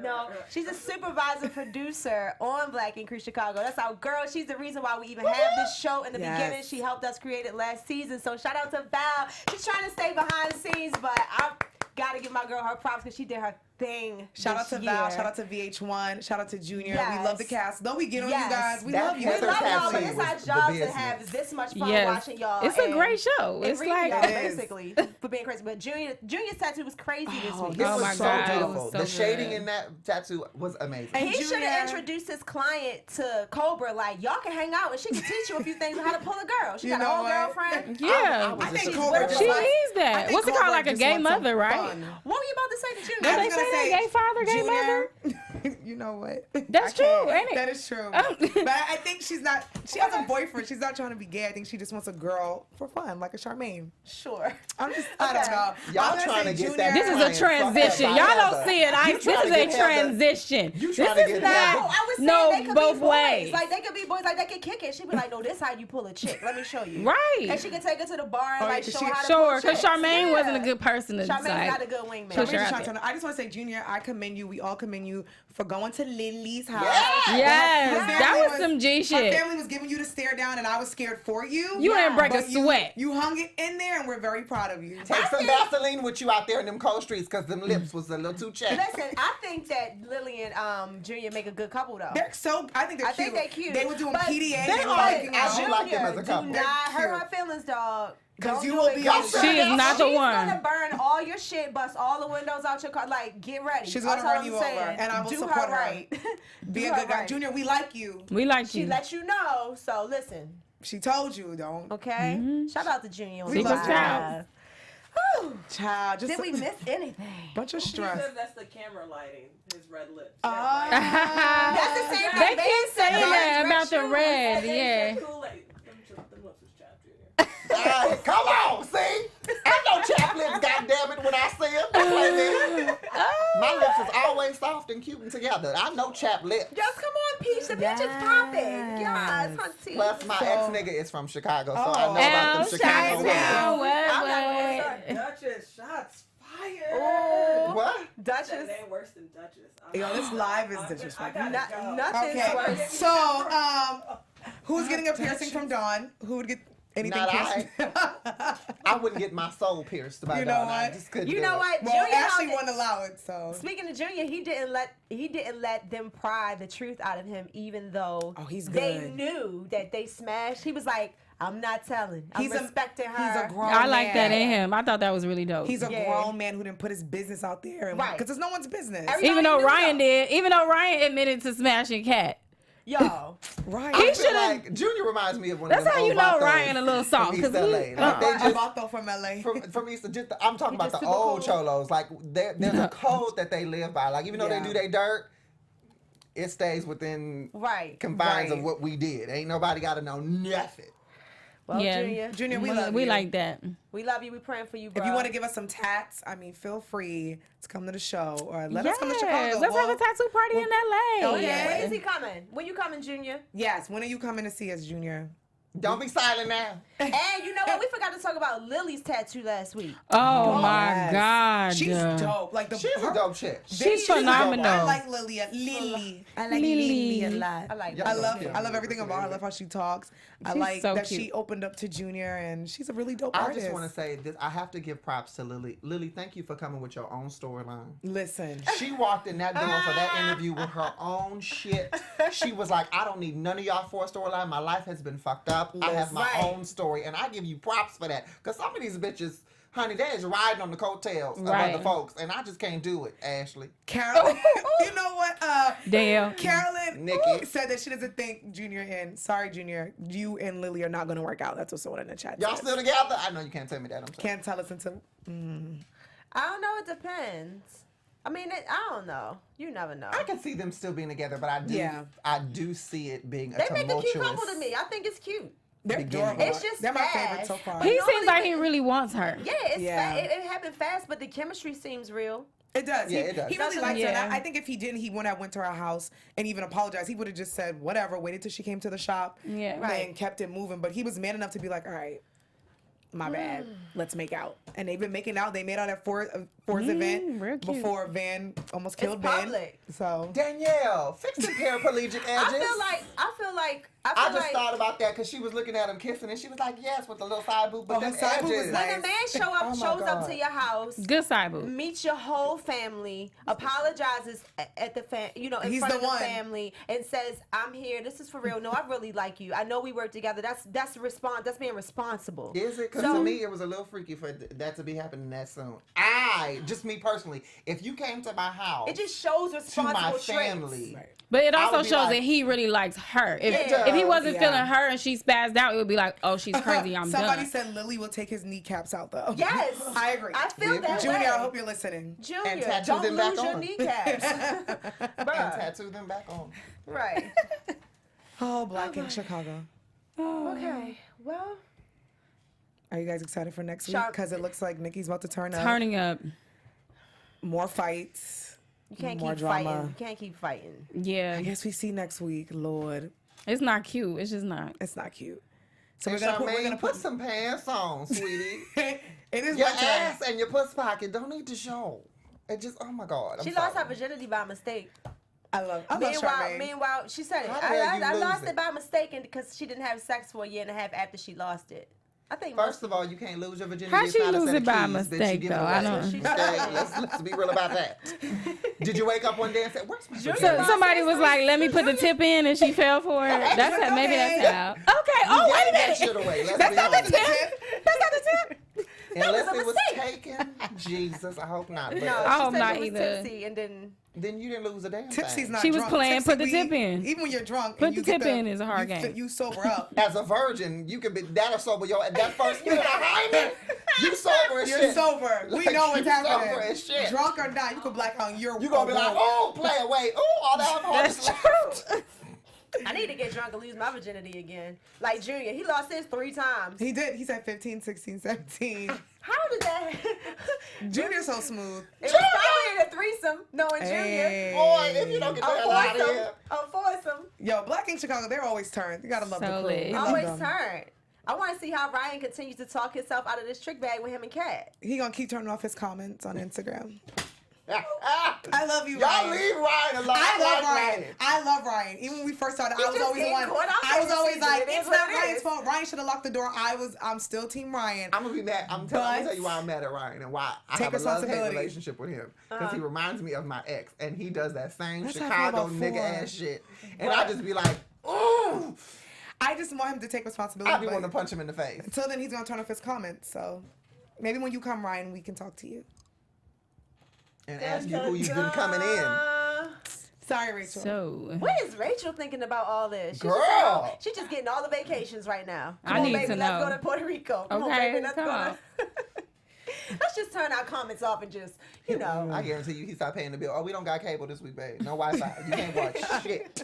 No, she's a supervisor producer on Black Ink Crew Chicago. That's our girl. She's the reason why we even have this show in the Yes. beginning. She helped us create it last season. So shout out to Val. She's trying to stay behind the scenes, but I gotta give my girl her props because she did her thing. Shout out this to Val. year. Shout out to VH1. Shout out to Junior. Yes. We love the cast. Don't we get on Yes. you guys? We That love you. We Heather love y'all, but tattoo it's was our the job to business. have this much fun Yes. watching y'all. It's a and great show. It's reading like y'all, It is. basically for being crazy. But Junior's tattoo was crazy this week. It Oh was my so God, it beautiful. was so The shading good. in that tattoo was amazing. And He should Junior- have introduced his client to Cobra. Like, y'all can hang out and she can teach you a few things on how to pull a girl. She You got a know whole what? girlfriend. Yeah. was I think just Cobra a- She just needs I that. think What's it called? Cobra Like a just gay wants some mother, right? fun. What were you about to say to Don't Junior? I they was gonna say that? Gay father, gay mother? Junior, you know what? That's I can't. true, ain't it? That is true. Oh. But I think she has a boyfriend. She's not trying to be gay. I think she just wants a girl for fun, like a Charmaine. Sure. I don't know. Y'all I'm gonna trying say to get Junior- that This is a Client, fuck transition. that Y'all Heather. don't see it. You This trying is to a get Heather. transition. You This trying to is get No, Heather. not. I was saying No, they could both be boys. ways. Like, they could be boys. Like, they could kick it. She'd be like, no, this how you pull a chick. Let me show you. Right. And she could take her to the bar and, Oh, like, yeah, show she- her how to Show pull her, because chicks. Charmaine Yeah. wasn't a good person to Charmaine's decide. not a good wingman. Push her Charmaine's out trying there. to- I just want to say, Junior, I commend you. We all commend you for going to Lily's house. Yes, Her that family was some G Her shit. family was giving you the stare down, and I was scared for you. You didn't break a But you- sweat. You hung it in there, and we're very proud of you. Take some Vaseline with you out there in them cold streets because them lips was a little too chapped. Listen, I think that Lily and Junior make a good couple, though. They're so. I think they're I think cute. they cute. They were doing But PDA. they They were are. making I out. do like them as a couple. Do They're not hurt cute. her feelings, dog. 'Cause Don't you do will it, be guys. upset. She is not the She's gonna one. burn all your shit, bust all the windows out your car. Like, get ready. She's That's gonna all run I'm you saying. over, and I will Do support her. right. Be Do a her good guy, right. Junior. We like you. We like She you. let you know. So listen, She told you, don't. okay? Shout out to Junior. on We the love live. Child. Whew. Child, just Did we miss anything? bunch of He stress. says that's the camera lighting, his red lips. Ah. That's the same They thing. keep saying that Red about the shoes. red, yeah. Kool-Aid. Them lips was chapped in there. Come on, see? Ain't no chapped lips, goddammit, when I see them. Don't play me. My lips is always soft and cute and together. I know chapped lips. Yes, come on, Peach. The Peach is popping. Yes, hunty. Plus, my ex-nigga is from Chicago, so I know about them Chicago women. I'm like, Duchess, shots fired. oh, What? Duchess. That name worse than Duchess. Yo, this live is disrespectful. Nothing's Okay, worse. so who's getting a piercing from Dawn? Who would get anything Not pierced? I wouldn't get my soul pierced by You know Dawn. I what? just couldn't You do know it. what? Well, Junior Ashley held it- wouldn't allow it, so. Speaking of Junior, he didn't let them pry the truth out of him, even though He's they good. knew that they smashed. He was like, I'm not telling. I'm He's a- respecting her. He's a grown I like that man. in him. I thought that was really dope. He's a Yeah. grown man who didn't put his business out there. Right. Because it's no one's business. Every- even though Everybody Ryan knew did. Even though Ryan admitted to smashing Cat. Yo. Right. I He feel should've- like Junior reminds me of one That's of them how you old know vatos Ryan a little soft, from 'cause East he- LA. Like, they just Vato from LA. from East. I'm talking about just the super old cool. cholos. Like there's a code that they live by. Like even though Yeah. they do their dirt, it stays within Right. confines Right. of what we did. Ain't nobody got to know nothing. Well, Yeah. Junior, we love We you. like that. we love you. We praying for you, bro. If you want to give us some tats, I mean, feel free to come to the show or let us come to Yes, Chicago. let's have a We'll- tattoo party in LA. Oh, When yeah. is he coming? When you coming, Junior? Yes. When are you coming to see us, Junior? Don't be silent now. And you know what? We forgot to talk about Lily's tattoo last week. Oh my Yes. God. She's dope. Like She's a dope chick. She's phenomenal. I like Lily. Lily. I like Lily. Lily a lot. I like Yeah. that. I love everything about her. I love how she talks. I She's like so that cute. she opened up to Junior, and she's a really dope I artist. just want to say this. I have to give props to Lily. Lily, thank you for coming with your own storyline. Listen. She walked in that door for that interview with her own shit. She was like, I don't need none of y'all for a storyline. My life has been fucked up. I have my Right. own story. And I give you props for that. Because some of these bitches, honey, they is riding on the coattails of Right. other folks. And I just can't do it, Ashley. Carolyn, you know what? Dale. Carolyn Nikki. said that she doesn't think Junior and Junior, you and Lily are not going to work out. That's what someone in the chat Y'all said. still together? I know you can't tell me that. I'm sorry. Can't tell us until. I don't know. It depends. I mean, I don't know. You never know. I can see them still being together, but Yeah. I do see it being a They make a tumultuous. cute couple to me. I think it's cute. They're Beginning. adorable. It's just They're my fast. favorite so far. But He normally seems like they- he really wants her. Yeah, it's Yeah. it happened fast, but the chemistry seems real. It does. Yeah, he, it does. He really Doesn't likes it? her. And Yeah. I think if he didn't, he wouldn't have went to her house and even apologized. He would have just said whatever, waited till she came to the shop, Yeah. Right. and kept it moving. But he was man enough to be like, all right, my bad, let's make out. And they've been making out. They made out at Ford's event real cute. before Van almost killed Ben. public. So Danielle, fix the paraplegic edges. I feel like I just thought about that because she was looking at him kissing and she was like, yes, with the little side boob, but Oh, her them side boob was edges. nice. when a man Oh my shows up God. to your house, Good side boob. meets your whole family, apologizes at the in He's front the of the one. family, and says, "I'm here. This is for real. No, I really like you. I know we work together." That's response. That's being responsible. Is it? Because So- to me, it was a little freaky for that to be happening that soon. Just me personally, if you came to my house, It just shows to responsible my traits. family, But it I also would be shows like- that he really likes her. If Yeah. if he wasn't Yeah. feeling her and she spazzed out, it would be like, oh, she's crazy. I'm somebody done. said Lily will take his kneecaps out though. Yes, I agree. I feel that Junior, way. I hope you're listening. Junior, And tattoo don't them back lose your on. kneecaps. and Bruh. tattoo them back on. Right. Oh, Black in Chicago. Okay. Well, Are you guys excited for next week? Sharp. Because it looks like Nikki's about to turn up. Turning up. More fights. you can't More keep drama. fighting. You can't keep fighting. Yeah. I guess we see next week. Lord, It's not cute. It's just not. it's not cute. So And we're gonna Charmaine, put put some pants on, sweetie. it is Your winter. ass and your puss pocket don't need to show. It just, oh my God. I'm She lost her sorry. virginity by mistake. I love Charmaine. Meanwhile, she said it. How the hell you I lose lost it? it by mistake because she didn't have sex for a year and a half after she lost it. I think First of all, you can't lose your virginity. How It's she not a lose set it of by keys that mistake, you give though? away. I don't- Okay, let's be real about that. Did you wake up one day and say, "Where's my virginity?" So somebody was like, "Let me put the tip in," and she fell for it. That's how, maybe that's how. Okay. Oh, You wait a gave that minute. shit away. Let's That's be not the honest. tip. That's not the tip. Unless was a it was mistake. taken. Jesus, I hope not. But No, I she hope said not she was either. tipsy and then then you didn't lose a damn Tipsy's thing. not She was drunk. playing, Tipsy, put the tip in. Even when you're drunk, Put and you the get tip in is a hard you game. You sober up. As a virgin, you could be that'll sober your that first minute behind it. You sober as You're shit. sober. We Like, know what's you sober happening. as shit. Drunk or not, you can black out. You're You gonna be like, oh, play away. Oh, all that That's true. I need to get drunk and lose my virginity again. Like Junior, he lost his 3 times. He did. He said 15, 16, 17. How did that? Junior's so smooth. It was probably a threesome, knowing Hey. Junior. Boy, if you don't get the hell out of foursome. here. A foursome. Yo, Black Ink Chicago, they're always turned. You gotta love So the crew. lit. We love Always them. turn. I want to see how Ryan continues to talk himself out of this trick bag with him and Kat. He gonna keep turning off his comments on Instagram. Y'all I love you, Ryan. leave Ryan alone. I love like Ryan. I love Ryan. Even when we first started, I was just always the getting one. caught up I was in always season. like, It is it's what not it Ryan's is. fault. Ryan should have locked the door. I'm still Team Ryan. I'm gonna be mad. I'm gonna tell you why I'm mad at Ryan and why I Take have a love-hate responsibility. relationship with him. Because he reminds me of my ex, and he does that same That's how I Chicago feel about nigga Ford. ass shit, and I just be like, ooh. I just want him to take responsibility. I be but wanting to punch him in the face. until then, he's gonna turn off his comments. So maybe when you come, Ryan, we can talk to you. And ask you who you've been coming in. Sorry, Rachel. So What is Rachel thinking about all this? Girl. She's just getting all the vacations right now. I Come on, need baby, to let's know. go to Puerto Rico. Come on, Okay, baby, let's come go on. to... Let's just turn our comments off and just, you know. I guarantee you he stopped paying the bill. Oh, we don't got cable this week, babe. No Wi-Fi. You can't watch shit.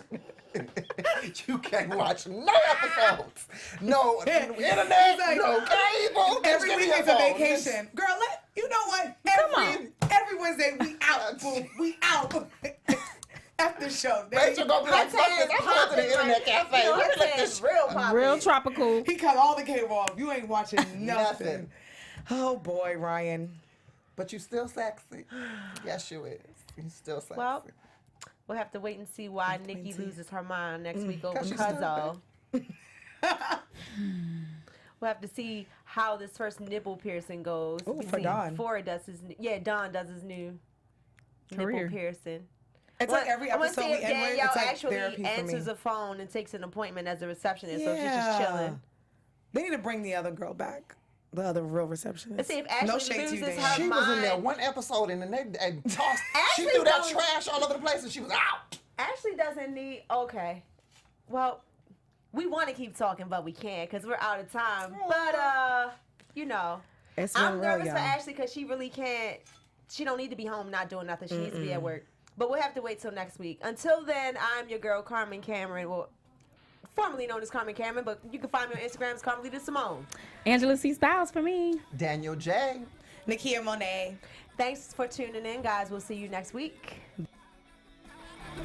You can't watch no episodes. No internet, like, no cable. Every Just give me week your is a phone. vacation. Girl, you know what? Every Wednesday, we out. Boo. We out. After show. Rachel gonna be like, fuck this. I'm going to the internet cafe. You know, Let me her look tan's this real poppin'. real tropical. He cut all the cable off. You ain't watching nothing. Nothing. Oh boy, Ryan. But you still sexy. Yes, you is. You still sexy. Well, we'll have to wait and see why Nikki loses her mind next week over 'Cause she's Cuzzo. We'll have to see how this first nipple piercing goes. Ooh, for Don. Before does his Don does his new Career. nipple piercing. It's like every I want to episode see we if end with, Danielle it's like actually therapy for me. answers the phone and takes an appointment as a receptionist, so she's just Yeah. chilling. They need to bring the other girl back. The other real receptionist. Let's see if Ashley no shade to you, loses Danielle. her She was in there mind. one episode and then they tossed. She Ashley threw that don't- trash all over the place and she was out. Ashley doesn't need. Okay, well, we want to keep talking, but we can't because we're out of time. But you know, It's I'm real, nervous y'all. for Ashley because she really can't. She don't need to be home not doing nothing. She needs to be at work. But we'll have to wait till next week. Until then, I'm your girl Carmen Cameron. Well, formerly known as Carmen Cameron, but you can find me on Instagram as Carmelita Simone. Angela C. Styles for me. Danyol Jaye. Nakia Monet. Thanks for tuning in, guys. We'll see you next week.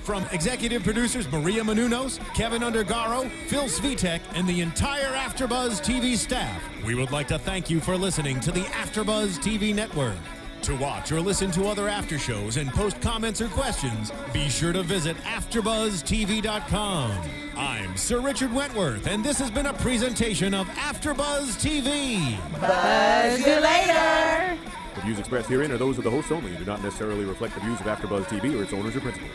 From executive producers Maria Menounos, Kevin Undergaro, Phil Svitek, and the entire AfterBuzz TV staff, we would like to thank you for listening to the AfterBuzz TV network. To watch or listen to other after shows and post comments or questions, be sure to visit AfterBuzzTV.com. I'm Sir Richard Wentworth, and this has been a presentation of AfterBuzz TV. Buzz you later. The views expressed herein are those of the hosts only and do not necessarily reflect the views of AfterBuzz TV or its owners or principals.